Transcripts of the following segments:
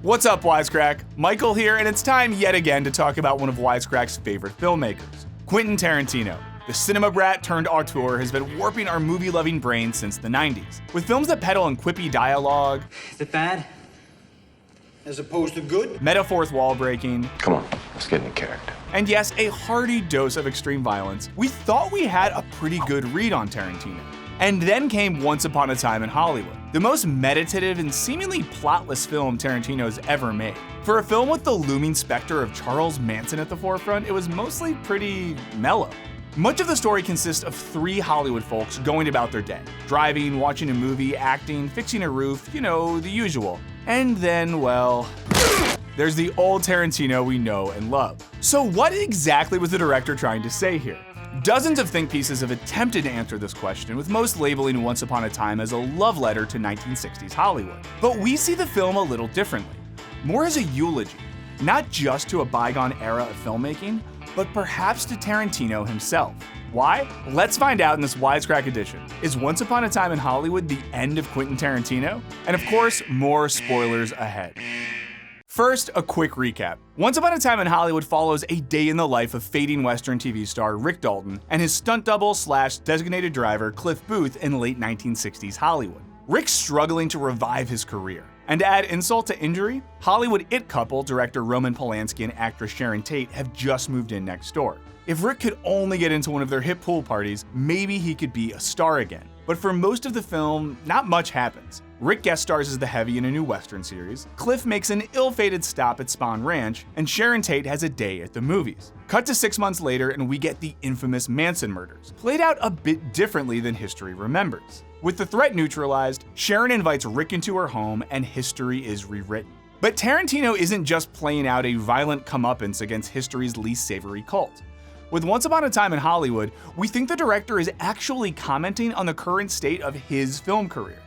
What's up, Wisecrack? Michael here, and it's time yet again to talk about one of Wisecrack's favorite filmmakers, Quentin Tarantino. The cinema brat turned auteur has been warping our movie-loving brains since the 90s. With films that peddle in quippy dialogue, is it bad? As opposed to good? metaphors wall-breaking, Come on, let's get into character. and yes, a hearty dose of extreme violence, we thought we had a pretty good read on Tarantino. And then came Once Upon a Time in Hollywood, the most meditative and seemingly plotless film Tarantino's ever made. For a film with the looming specter of Charles Manson at the forefront, it was mostly pretty mellow. Much of the story consists of three Hollywood folks going about their day, driving, watching a movie, acting, fixing a roof, you know, the usual. And then, well, there's the old Tarantino we know and love. So what exactly was the director trying to say here? Dozens of think pieces have attempted to answer this question, with most labeling Once Upon a Time as a love letter to 1960s Hollywood. But we see the film a little differently, more as a eulogy, not just to a bygone era of filmmaking, but perhaps to Tarantino himself. Why? Let's find out in this Wisecrack edition. Is Once Upon a Time in Hollywood the end of Quentin Tarantino? And of course, more spoilers ahead. First, a quick recap. Once Upon a Time in Hollywood follows a day in the life of fading Western TV star Rick Dalton and his stunt double / designated driver Cliff Booth in late 1960s Hollywood. Rick's struggling to revive his career. And to add insult to injury, Hollywood it couple director Roman Polanski and actress Sharon Tate have just moved in next door. If Rick could only get into one of their hip pool parties, maybe he could be a star again. But for most of the film, not much happens. Rick guest stars as the heavy in a new Western series, Cliff makes an ill-fated stop at Spahn Ranch, and Sharon Tate has a day at the movies. Cut to 6 months later and we get the infamous Manson murders, played out a bit differently than history remembers. With the threat neutralized, Sharon invites Rick into her home and history is rewritten. But Tarantino isn't just playing out a violent comeuppance against history's least savory cult. With Once Upon a Time in Hollywood, we think the director is actually commenting on the current state of his film career,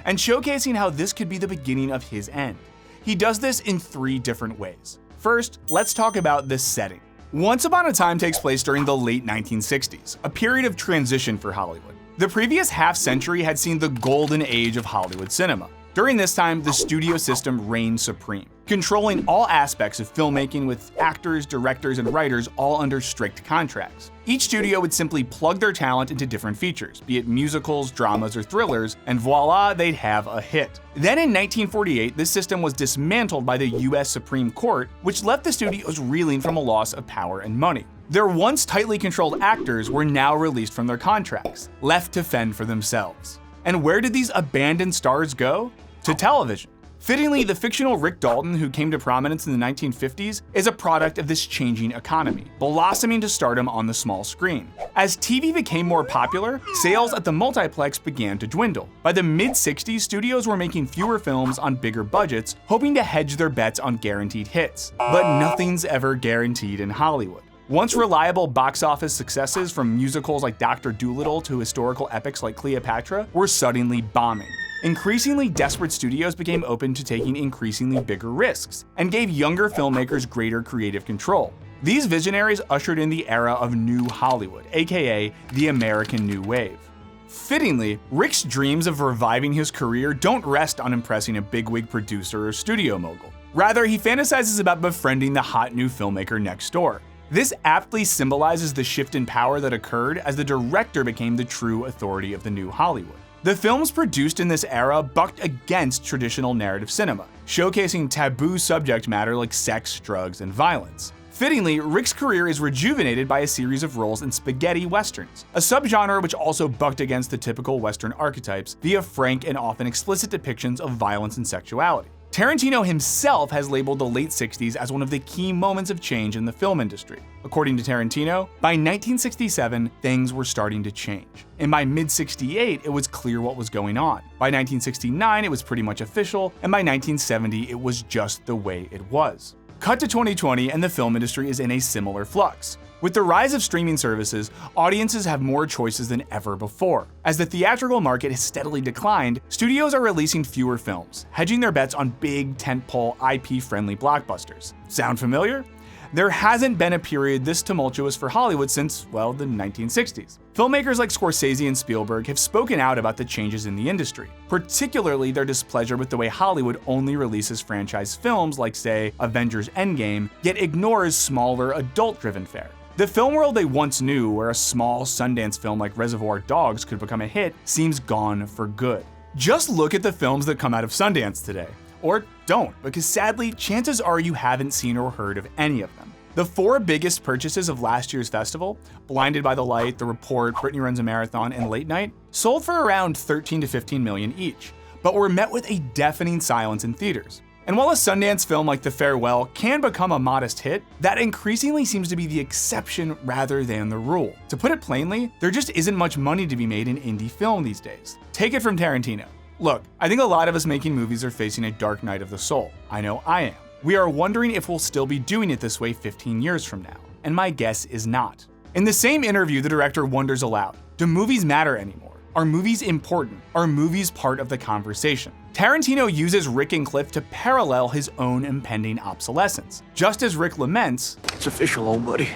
and showcasing how this could be the beginning of his end. He does this in 3 different ways. First, let's talk about the setting. Once Upon a Time takes place during the late 1960s, a period of transition for Hollywood. The previous half-century had seen the golden age of Hollywood cinema. During this time, the studio system reigned supreme, controlling all aspects of filmmaking with actors, directors, and writers all under strict contracts. Each studio would simply plug their talent into different features, be it musicals, dramas, or thrillers, and voila, they'd have a hit. Then in 1948, this system was dismantled by the US Supreme Court, which left the studios reeling from a loss of power and money. Their once tightly controlled actors were now released from their contracts, left to fend for themselves. And where did these abandoned stars go? To television. Fittingly, the fictional Rick Dalton, who came to prominence in the 1950s, is a product of this changing economy, blossoming to stardom on the small screen. As TV became more popular, sales at the multiplex began to dwindle. By the mid-60s, studios were making fewer films on bigger budgets, hoping to hedge their bets on guaranteed hits. But nothing's ever guaranteed in Hollywood. Once reliable box office successes from musicals like Dr. Dolittle to historical epics like Cleopatra were suddenly bombing. Increasingly desperate studios became open to taking increasingly bigger risks, and gave younger filmmakers greater creative control. These visionaries ushered in the era of New Hollywood, aka the American New Wave. Fittingly, Rick's dreams of reviving his career don't rest on impressing a bigwig producer or studio mogul. Rather, he fantasizes about befriending the hot new filmmaker next door. This aptly symbolizes the shift in power that occurred as the director became the true authority of the New Hollywood. The films produced in this era bucked against traditional narrative cinema, showcasing taboo subject matter like sex, drugs, and violence. Fittingly, Rick's career is rejuvenated by a series of roles in spaghetti westerns, a subgenre which also bucked against the typical Western archetypes via frank and often explicit depictions of violence and sexuality. Tarantino himself has labeled the late 60s as one of the key moments of change in the film industry. According to Tarantino, by 1967, things were starting to change. And by mid-68, it was clear what was going on. By 1969, it was pretty much official, and by 1970, it was just the way it was. Cut to 2020, and the film industry is in a similar flux. With the rise of streaming services, audiences have more choices than ever before. As the theatrical market has steadily declined, studios are releasing fewer films, hedging their bets on big, tentpole, IP-friendly blockbusters. Sound familiar? There hasn't been a period this tumultuous for Hollywood since, well, the 1960s. Filmmakers like Scorsese and Spielberg have spoken out about the changes in the industry, particularly their displeasure with the way Hollywood only releases franchise films like, say, Avengers Endgame, yet ignores smaller, adult-driven fare. The film world they once knew, where a small Sundance film like Reservoir Dogs could become a hit, seems gone for good. Just look at the films that come out of Sundance today. Or don't, because sadly, chances are you haven't seen or heard of any of them. The 4 biggest purchases of last year's festival, Blinded by the Light, The Report, Brittany Runs a Marathon, and Late Night, sold for around 13 to 15 million each, but were met with a deafening silence in theaters. And while a Sundance film like The Farewell can become a modest hit, that increasingly seems to be the exception rather than the rule. To put it plainly, there just isn't much money to be made in indie film these days. Take it from Tarantino. Look, I think a lot of us making movies are facing a dark night of the soul. I know I am. We are wondering if we'll still be doing it this way 15 years from now, and my guess is not. In the same interview, the director wonders aloud, do movies matter anymore? Are movies important? Are movies part of the conversation? Tarantino uses Rick and Cliff to parallel his own impending obsolescence. Just as Rick laments, "It's official, old buddy.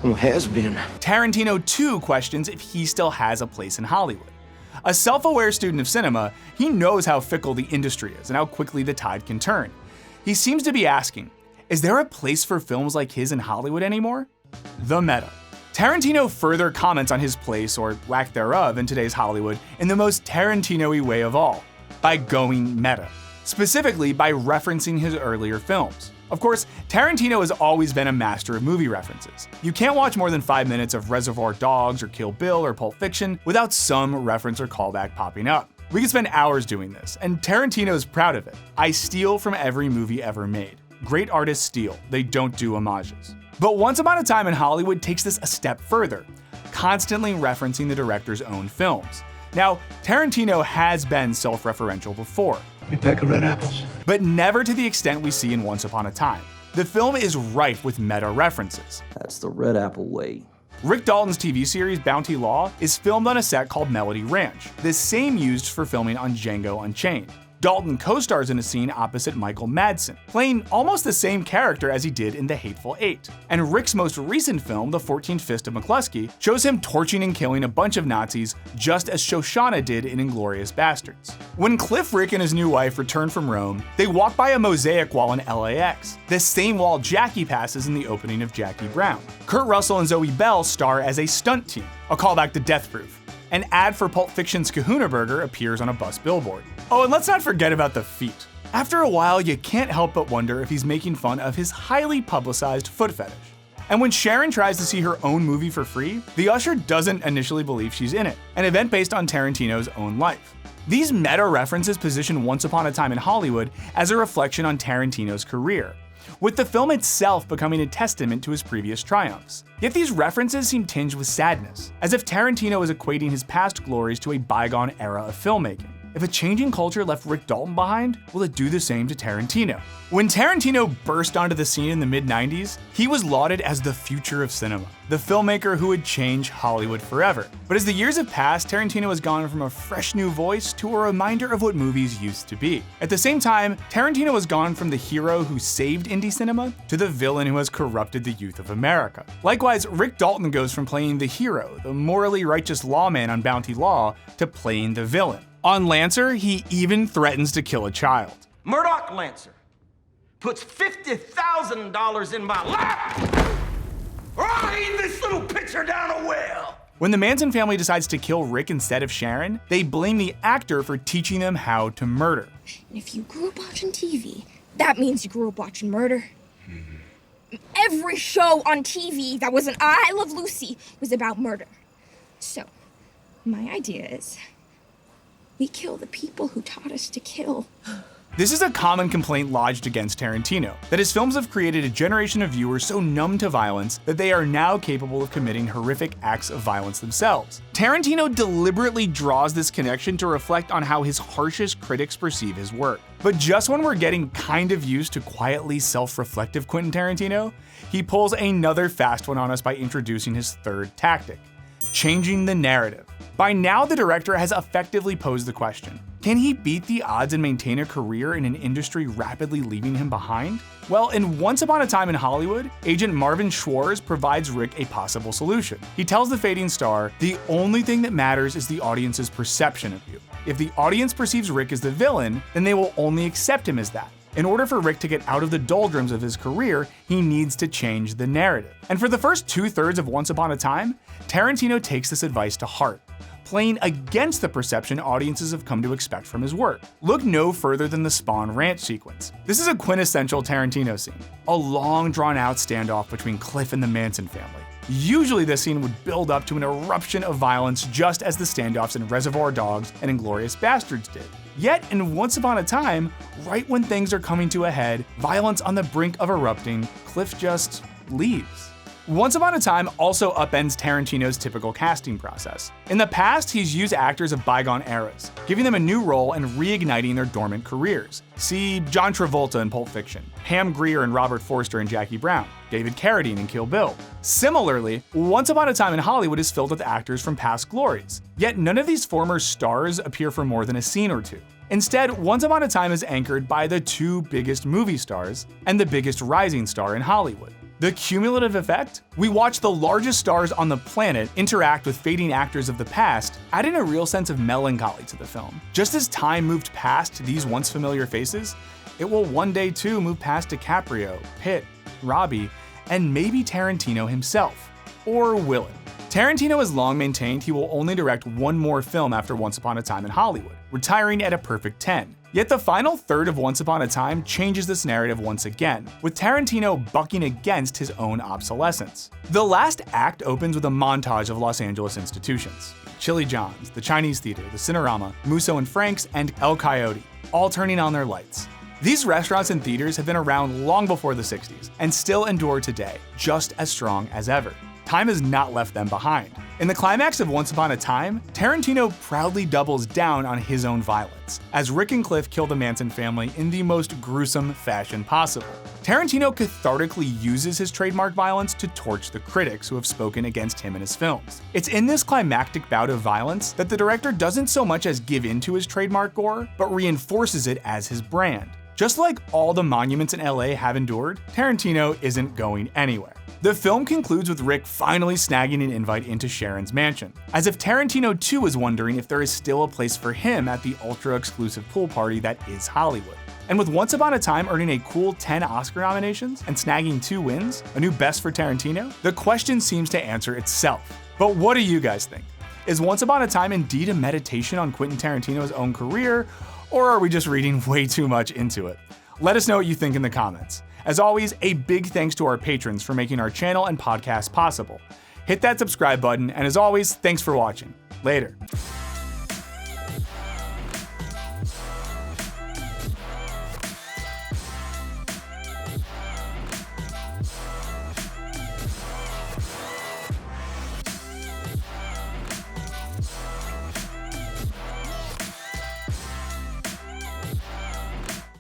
Well, has been." Tarantino too questions if he still has a place in Hollywood. A self-aware student of cinema, he knows how fickle the industry is and how quickly the tide can turn. He seems to be asking, is there a place for films like his in Hollywood anymore? The meta. Tarantino further comments on his place, or lack thereof, in today's Hollywood in the most Tarantino-y way of all, by going meta. Specifically by referencing his earlier films. Of course, Tarantino has always been a master of movie references. You can't watch more than 5 minutes of Reservoir Dogs or Kill Bill or Pulp Fiction without some reference or callback popping up. We could spend hours doing this, and Tarantino's proud of it. I steal from every movie ever made. Great artists steal, they don't do homages. But Once Upon a Time in Hollywood takes this a step further, constantly referencing the director's own films. Now, Tarantino has been self-referential before. A pack of red apples. But never to the extent we see in Once Upon a Time. The film is rife with meta references. That's the red apple way. Rick Dalton's TV series Bounty Law is filmed on a set called Melody Ranch, the same used for filming on Django Unchained. Dalton co-stars in a scene opposite Michael Madsen, playing almost the same character as he did in The Hateful Eight. And Rick's most recent film, The 14th Fist of McCluskey, shows him torching and killing a bunch of Nazis just as Shoshana did in Inglourious Basterds. When Cliff, Rick, and his new wife return from Rome, they walk by a mosaic wall in LAX, the same wall Jackie passes in the opening of Jackie Brown. Kurt Russell and Zoe Bell star as a stunt team, a callback to Death Proof. An ad for Pulp Fiction's Kahuna Burger appears on a bus billboard. Oh, and let's not forget about the feet. After a while, you can't help but wonder if he's making fun of his highly publicized foot fetish. And when Sharon tries to see her own movie for free, the usher doesn't initially believe she's in it, an event based on Tarantino's own life. These meta references position Once Upon a Time in Hollywood as a reflection on Tarantino's career, with the film itself becoming a testament to his previous triumphs. Yet these references seem tinged with sadness, as if Tarantino is equating his past glories to a bygone era of filmmaking. If a changing culture left Rick Dalton behind, will it do the same to Tarantino? When Tarantino burst onto the scene in the mid-90s, he was lauded as the future of cinema, the filmmaker who would change Hollywood forever. But as the years have passed, Tarantino has gone from a fresh new voice to a reminder of what movies used to be. At the same time, Tarantino has gone from the hero who saved indie cinema to the villain who has corrupted the youth of America. Likewise, Rick Dalton goes from playing the hero, the morally righteous lawman on Bounty Law, to playing the villain. On Lancer, he even threatens to kill a child. Murdoch Lancer puts $50,000 in my lap, or I'll eat this little pitcher down a well. When the Manson family decides to kill Rick instead of Sharon, they blame the actor for teaching them how to murder. And if you grew up watching TV, that means you grew up watching murder. Every show on TV that was an I Love Lucy was about murder. So, my idea is, we kill the people who taught us to kill. This is a common complaint lodged against Tarantino, that his films have created a generation of viewers so numb to violence that they are now capable of committing horrific acts of violence themselves. Tarantino deliberately draws this connection to reflect on how his harshest critics perceive his work. But just when we're getting kind of used to quietly self-reflective Quentin Tarantino, he pulls another fast one on us by introducing his third tactic: changing the narrative. By now, the director has effectively posed the question: can he beat the odds and maintain a career in an industry rapidly leaving him behind? Well, in Once Upon a Time in Hollywood, agent Marvin Schwartz provides Rick a possible solution. He tells the fading star, "The only thing that matters is the audience's perception of you. If the audience perceives Rick as the villain, then they will only accept him as that. In order for Rick to get out of the doldrums of his career, he needs to change the narrative." And for the first 2/3 of Once Upon a Time, Tarantino takes this advice to heart, playing against the perception audiences have come to expect from his work. Look no further than the Spawn Ranch sequence. This is a quintessential Tarantino scene, a long drawn-out standoff between Cliff and the Manson family. Usually this scene would build up to an eruption of violence just as the standoffs in Reservoir Dogs and Inglourious Basterds did. Yet in Once Upon a Time, right when things are coming to a head, violence on the brink of erupting, Cliff just leaves. Once Upon a Time also upends Tarantino's typical casting process. In the past, he's used actors of bygone eras, giving them a new role and reigniting their dormant careers. See John Travolta in Pulp Fiction, Pam Grier and Robert Forster in Jackie Brown, David Carradine in Kill Bill. Similarly, Once Upon a Time in Hollywood is filled with actors from past glories, yet none of these former stars appear for more than a scene or two. Instead, Once Upon a Time is anchored by the two biggest movie stars and the biggest rising star in Hollywood. The cumulative effect? We watch the largest stars on the planet interact with fading actors of the past, adding a real sense of melancholy to the film. Just as time moved past these once familiar faces, it will one day too move past DiCaprio, Pitt, Robbie, and maybe Tarantino himself. Or will it? Tarantino has long maintained he will only direct one more film after Once Upon a Time in Hollywood, retiring at a perfect 10. Yet the final third of Once Upon a Time changes this narrative once again, with Tarantino bucking against his own obsolescence. The last act opens with a montage of Los Angeles institutions: Chili John's, the Chinese Theater, the Cinerama, Musso and Frank's, and El Coyote, all turning on their lights. These restaurants and theaters have been around long before the 60s and still endure today, just as strong as ever. Time has not left them behind. In the climax of Once Upon a Time, Tarantino proudly doubles down on his own violence, as Rick and Cliff kill the Manson family in the most gruesome fashion possible. Tarantino cathartically uses his trademark violence to torch the critics who have spoken against him and his films. It's in this climactic bout of violence that the director doesn't so much as give in to his trademark gore, but reinforces it as his brand. Just like all the monuments in LA have endured, Tarantino isn't going anywhere. The film concludes with Rick finally snagging an invite into Sharon's mansion, as if Tarantino too is wondering if there is still a place for him at the ultra-exclusive pool party that is Hollywood. And with Once Upon a Time earning a cool 10 Oscar nominations and snagging 2 wins, a new best for Tarantino, the question seems to answer itself. But what do you guys think? Is Once Upon a Time indeed a meditation on Quentin Tarantino's own career, or are we just reading way too much into it? Let us know what you think in the comments. As always, a big thanks to our patrons for making our channel and podcast possible. Hit that subscribe button, and as always, thanks for watching. Later.